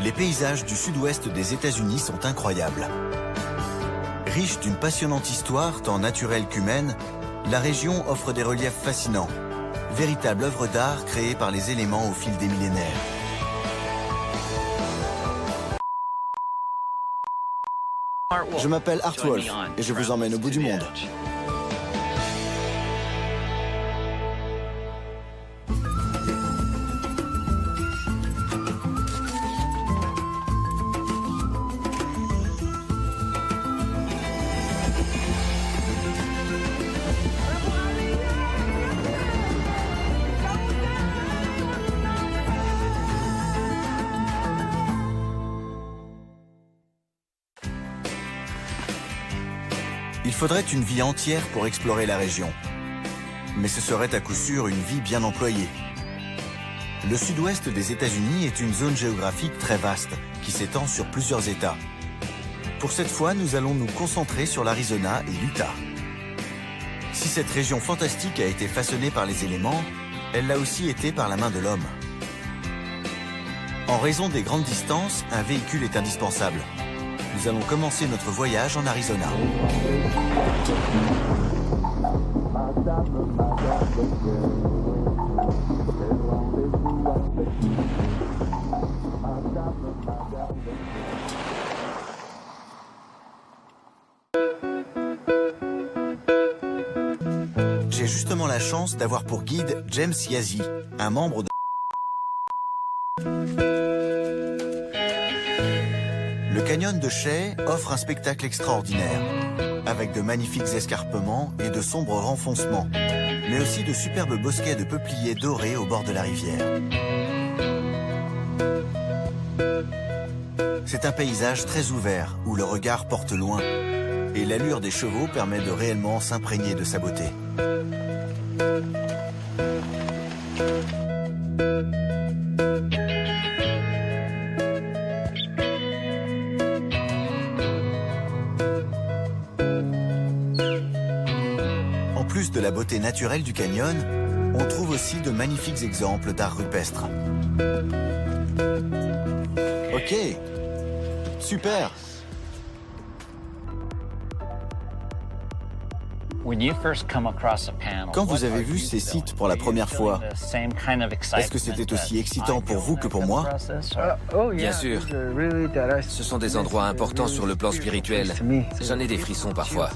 Les paysages du sud-ouest des États-Unis sont incroyables. Riche d'une passionnante histoire, tant naturelle qu'humaine, la région offre des reliefs fascinants, véritables œuvres d'art créées par les éléments au fil des millénaires. Je m'appelle Art Wolf et je vous emmène au bout du monde. Il faudrait une vie entière pour explorer la région. Mais ce serait à coup sûr une vie bien employée. Le sud-ouest des États-Unis est une zone géographique très vaste, qui s'étend sur plusieurs États. Pour cette fois, nous allons nous concentrer sur l'Arizona et l'Utah. Si cette région fantastique a été façonnée par les éléments, elle l'a aussi été par la main de l'homme. En raison des grandes distances, un véhicule est indispensable. Nous allons commencer notre voyage en Arizona. J'ai justement la chance d'avoir pour guide James Yazzie, un membre de... Le canyon de Shea offre un spectacle extraordinaire, avec de magnifiques escarpements et de sombres renfoncements, mais aussi de superbes bosquets de peupliers dorés au bord de la rivière. C'est un paysage très ouvert, où le regard porte loin, et l'allure des chevaux permet de réellement s'imprégner de sa beauté. En plus de la beauté naturelle du canyon, on trouve aussi de magnifiques exemples d'art rupestre. Ok, super. Quand vous avez vu ces sites pour la première fois, est-ce que c'était aussi excitant pour vous que pour moi? Bien sûr. Ce sont des endroits importants sur le plan spirituel. J'en ai des frissons parfois.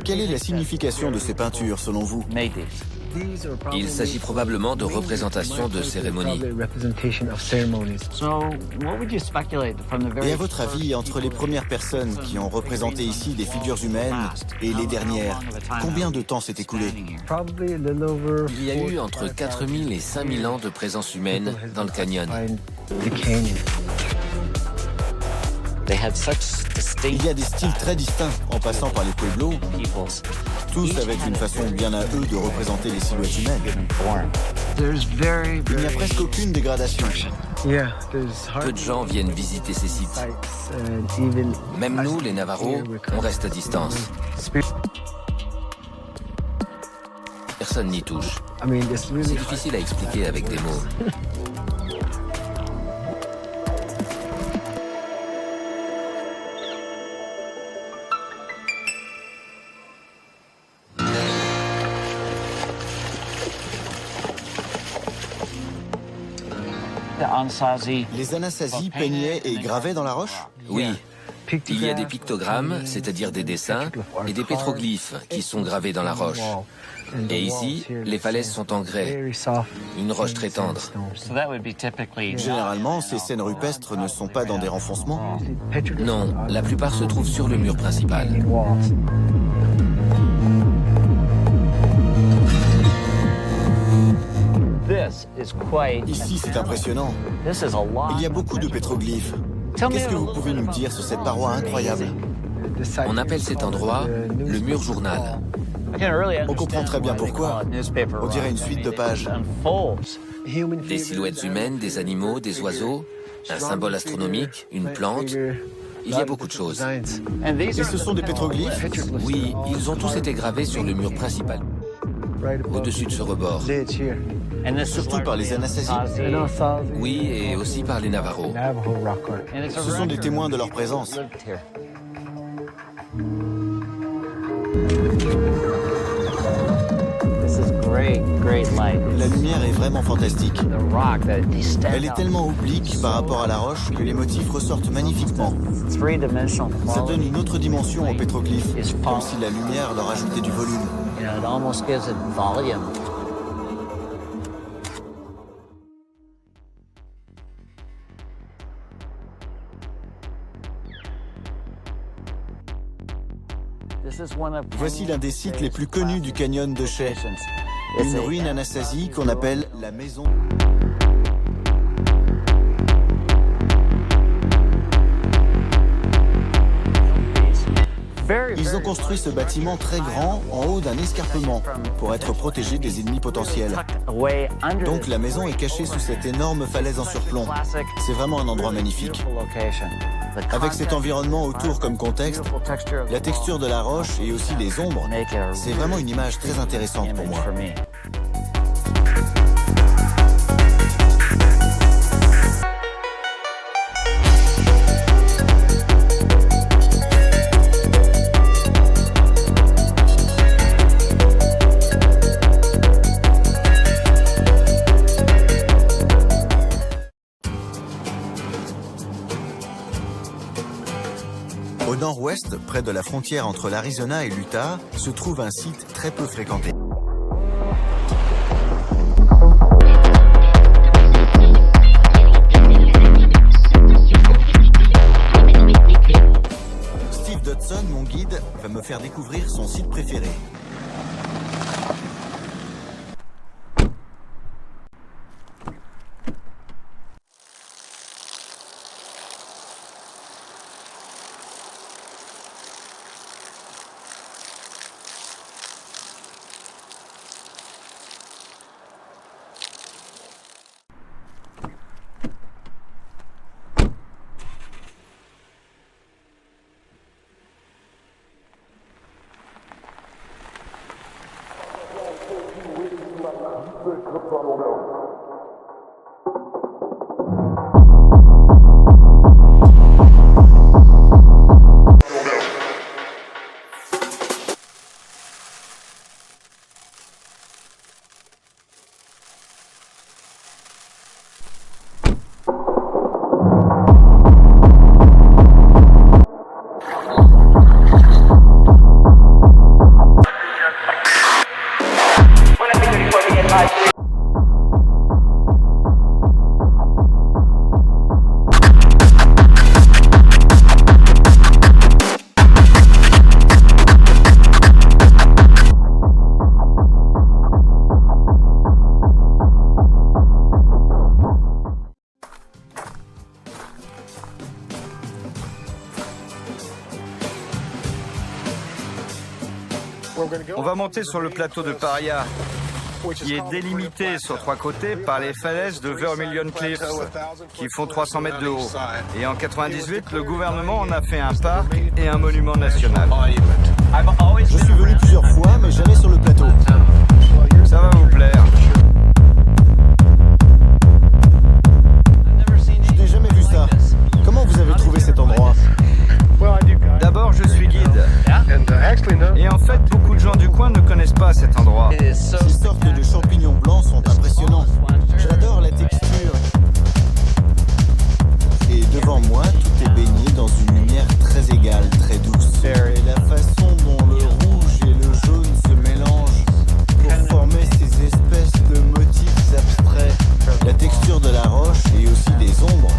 Quelle est la signification de ces peintures selon vous? Il s'agit probablement de représentations de cérémonies. Et à votre avis, entre les premières personnes qui ont représenté ici des figures humaines et les dernières, combien de temps s'est écoulé? Il y a eu entre 4000 et 5000 ans de présence humaine dans le canyon. Il y a des styles très distincts, en passant par les pueblos, tous avec une façon bien à eux de représenter les silhouettes humaines. Il n'y a presque aucune dégradation. Peu de gens viennent visiter ces sites. Même nous, les Navarros, on reste à distance. Personne n'y touche. C'est difficile à expliquer avec des mots. Les Anasazi peignaient et gravaient dans la roche? Oui. Il y a des pictogrammes, c'est-à-dire des dessins, et des pétroglyphes qui sont gravés dans la roche. Et ici, les falaises sont en grès, une roche très tendre. Généralement, ces scènes rupestres ne sont pas dans des renfoncements. Non, la plupart se trouvent sur le mur principal. Ici, c'est impressionnant. Il y a beaucoup de pétroglyphes. Qu'est-ce que vous pouvez nous dire sur cette paroi incroyable? On appelle cet endroit le mur journal. On comprend très bien pourquoi. On dirait une suite de pages. Des silhouettes humaines, des animaux, des oiseaux, un symbole astronomique, une plante. Il y a beaucoup de choses. Et ce sont des pétroglyphes? Oui, ils ont tous été gravés sur le mur principal, au-dessus de ce rebord. surtout par les Anasazi. Oui, et aussi par les Navajos. Ce sont des témoins de leur présence. La lumière est vraiment fantastique. Elle est tellement oblique par rapport à la roche que les motifs ressortent magnifiquement. Ça donne une autre dimension aux pétroglyphes, comme si la lumière leur ajoutait du volume. Voici l'un des sites les plus connus du canyon de Shea. Une ruine Anasazi qu'on appelle la maison. Ils ont construit ce bâtiment très grand en haut d'un escarpement pour être protégés des ennemis potentiels. Donc la maison est cachée sous cette énorme falaise en surplomb. C'est vraiment un endroit magnifique. Avec cet environnement autour comme contexte, la texture de la roche et aussi les ombres, c'est vraiment une image très intéressante pour moi. Au nord-ouest, près de la frontière entre l'Arizona et l'Utah, se trouve un site très peu fréquenté. Steve Dodson, mon guide, va me faire découvrir son site préféré. On va monter sur le plateau de Paria, qui est délimité sur trois côtés par les falaises de Vermilion Cliffs, qui font 300 mètres de haut. Et en 98, le gouvernement en a fait un parc et un monument national. Je suis venu plusieurs fois, mais jamais sur le plateau. Ça va vous plaire. Je n'ai jamais vu ça. Comment vous avez trouvé cet endroit? D'abord, je suis guide. Et en fait, beaucoup de gens du coin ne connaissent pas cet endroit. Ces sortes de champignons blancs sont impressionnants. J'adore la texture. Et devant moi, tout est baigné dans une lumière très égale, très douce. Et la façon dont le rouge et le jaune se mélangent pour former ces espèces de motifs abstraits. La texture de la roche et aussi des ombres,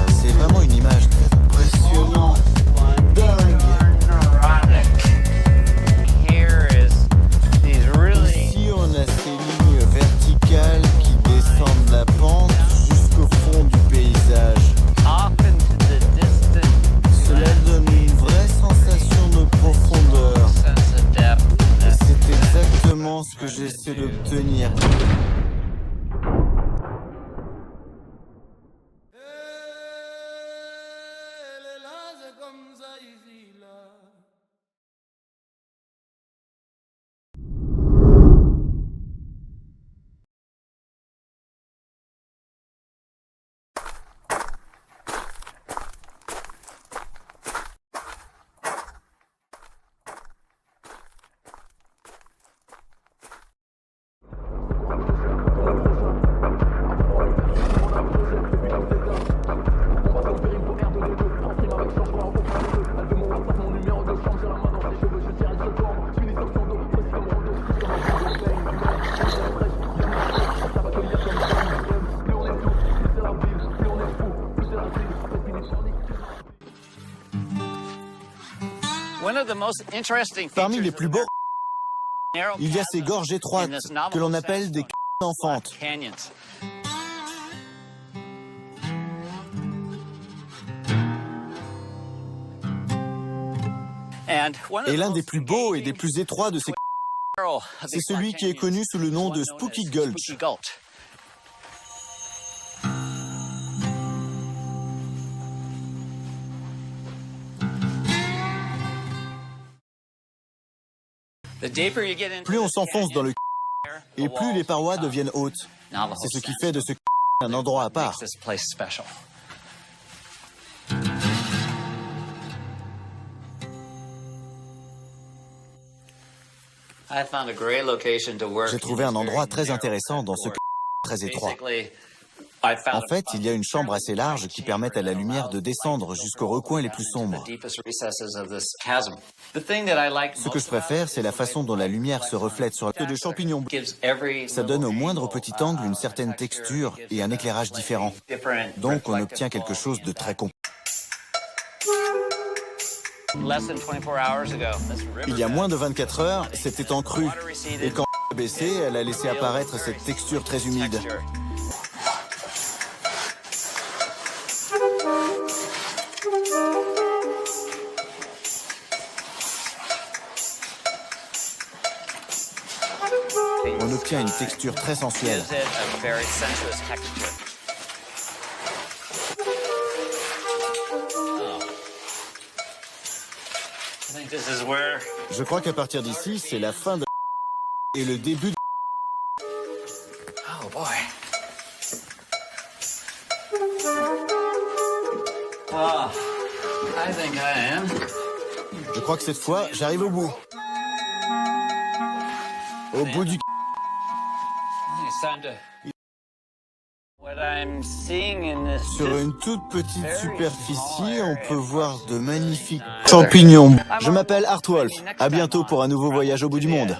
c'est vraiment une image très impressionnante. Dingue! Ici, on a ces lignes verticales qui descendent la pente jusqu'au fond du paysage. Cela donne une vraie sensation de profondeur. Et c'est exactement ce que j'essaie d'obtenir. Parmi les plus beaux, il y a ces gorges étroites que l'on appelle des enfantes. Et l'un des plus beaux et des plus étroits de ces c'est celui qui est connu sous le nom de Spooky Gulch. Plus on s'enfonce dans le et plus les parois deviennent hautes. C'est ce qui fait de ce un endroit à part. J'ai trouvé un endroit très intéressant dans ce très étroit. En fait, il y a une chambre assez large qui permet à la lumière de descendre jusqu'aux recoins les plus sombres. Ce que je préfère, c'est la façon dont la lumière se reflète sur de champignons. Ça donne au moindre petit angle une certaine texture et un éclairage différent. Donc on obtient quelque chose de très complet. Il y a moins de 24 heures, c'était en crue. Et quand elle a baissé, elle a laissé apparaître cette texture très humide. On obtient une texture très sensuelle. Je crois qu'à partir d'ici, c'est la fin de et le début de... Oh boy. I think I am. Je crois que cette fois, j'arrive au bout. Au bout du... Sur une toute petite superficie, on peut voir de magnifiques champignons. Je m'appelle Art Wolf. À bientôt pour un nouveau voyage au bout du monde.